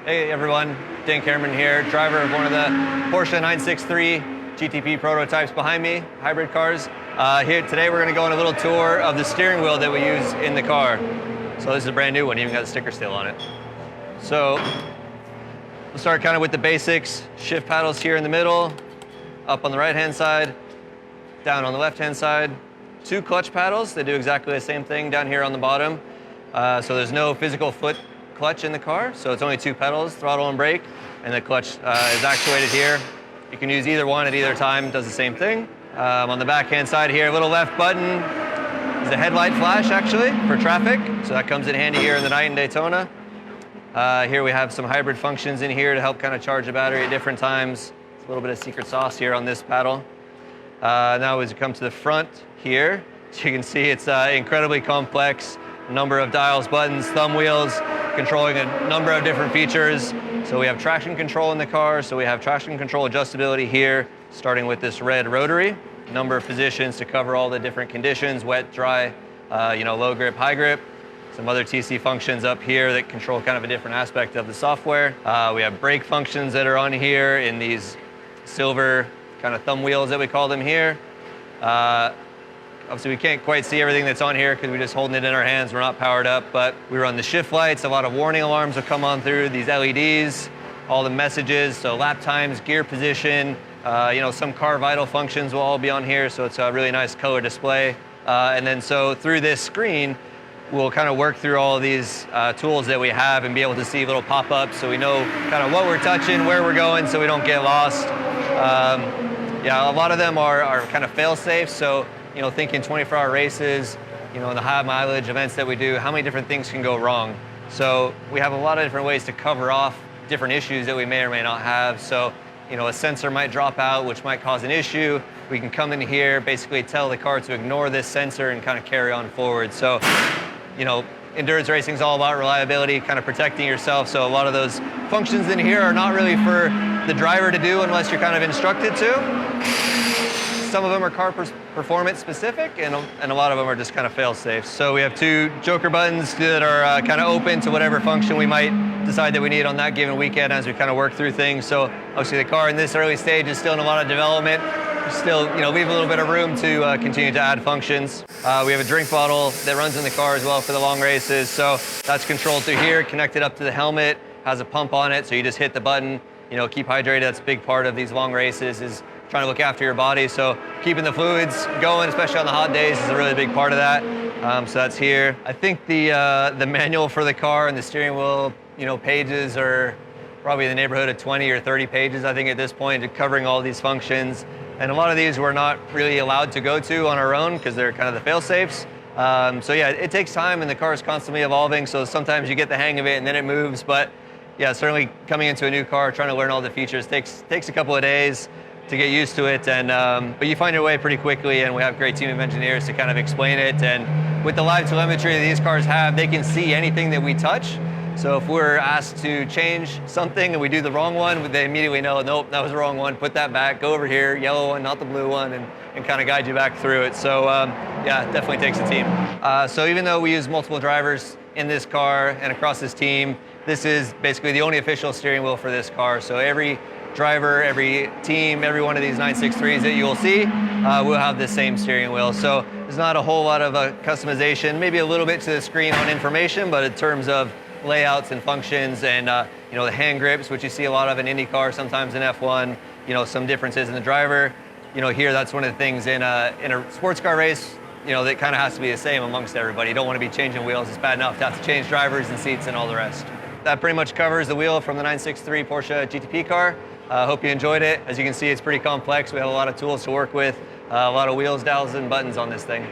Hey everyone, Dane here, driver of one of the Porsche 963 GTP prototypes behind me, hybrid cars. Here today we're going to go on a little tour of the steering wheel that we use in the car. So this is a brand new one, even got a sticker still on it. So we'll start kind of with the basics. Shift paddles here in the middle, up on the right hand side, down on the left hand side. Two clutch paddles, they do exactly the same thing down here on the bottom. So there's no physical foot clutch in the car, so it's only two pedals, throttle and brake, and the clutch is actuated here. You can use either one at either time, does the same thing. On the back hand side here, a little left button is a headlight flash actually for traffic, so that comes in handy here in the night in Daytona. Here we have some hybrid functions in here to help kind of charge the battery at different times. It's a little bit of secret sauce here on this paddle. Now as you come to the front here, as you can see it's incredibly complex. Number of dials, buttons, thumb wheels, controlling a number of different features. So we have traction control in the car, so we have traction control adjustability here, starting with this red rotary. Number of positions to cover all the different conditions, wet, dry, low grip, high grip. Some other TC functions up here that control kind of a different aspect of the software. We have brake functions that are on here in these silver kind of thumb wheels that we call them here. Obviously we can't quite see everything that's on here because we're just holding it in our hands, we're not powered up, but we run the shift lights, a lot of warning alarms will come on through these LEDs, all the messages, so lap times, gear position, some car vital functions will all be on here, so it's a really nice color display. And then so through this screen, we'll kind of work through all of these tools that we have and be able to see little pop-ups so we know kind of what we're touching, where we're going, so we don't get lost. A lot of them are kind of fail-safe, so thinking 24-hour races, in the high mileage events that we do, how many different things can go wrong? So we have a lot of different ways to cover off different issues that we may or may not have. So, a sensor might drop out, which might cause an issue. We can come in here, basically tell the car to ignore this sensor and kind of carry on forward. So, endurance racing is all about reliability, kind of protecting yourself. So a lot of those functions in here are not really for the driver to do unless you're kind of instructed to. Some of them are car performance specific, and a lot of them are just kind of fail-safe. So we have two joker buttons that are kind of open to whatever function we might decide that we need on that given weekend as we kind of work through things. So obviously the car in this early stage is still in a lot of development. Still, leave a little bit of room to continue to add functions. We have a drink bottle that runs in the car as well for the long races. So that's controlled through here, connected up to the helmet, has a pump on it. So you just hit the button, keep hydrated. That's a big part of these long races is trying to look after your body. So keeping the fluids going, especially on the hot days, is a really big part of that. So that's here. I think the manual for the car and the steering wheel, pages are probably in the neighborhood of 20 or 30 pages, I think at this point, covering all these functions. And a lot of these we're not really allowed to go to on our own because they're kind of the fail-safes. So yeah, it takes time and the car is constantly evolving. So sometimes you get the hang of it and then it moves. But yeah, certainly coming into a new car, trying to learn all the features takes a couple of days to get used to it, and but you find your way pretty quickly, and we have a great team of engineers to kind of explain it. And with the live telemetry that these cars have, they can see anything that we touch. So if we're asked to change something and we do the wrong one, they immediately know, nope, that was the wrong one, put that back, go over here, yellow one, not the blue one, and kind of guide you back through it. So yeah, it definitely takes a team. So even though we use multiple drivers in this car and across this team, this is basically the only official steering wheel for this car. So every driver, every team, every one of these 963s that you will see will have the same steering wheel. So there's not a whole lot of customization, maybe a little bit to the screen on information, but in terms of layouts and functions and the hand grips, which you see a lot of in IndyCar, sometimes in F1, some differences in the driver. Here that's one of the things in a sports car race, that kind of has to be the same amongst everybody. You don't want to be changing wheels. It's bad enough to have to change drivers and seats and all the rest. That pretty much covers the wheel from the 963 Porsche GTP car. Hope you enjoyed it. As you can see, it's pretty complex. We have a lot of tools to work with, a lot of wheels, dials, and buttons on this thing.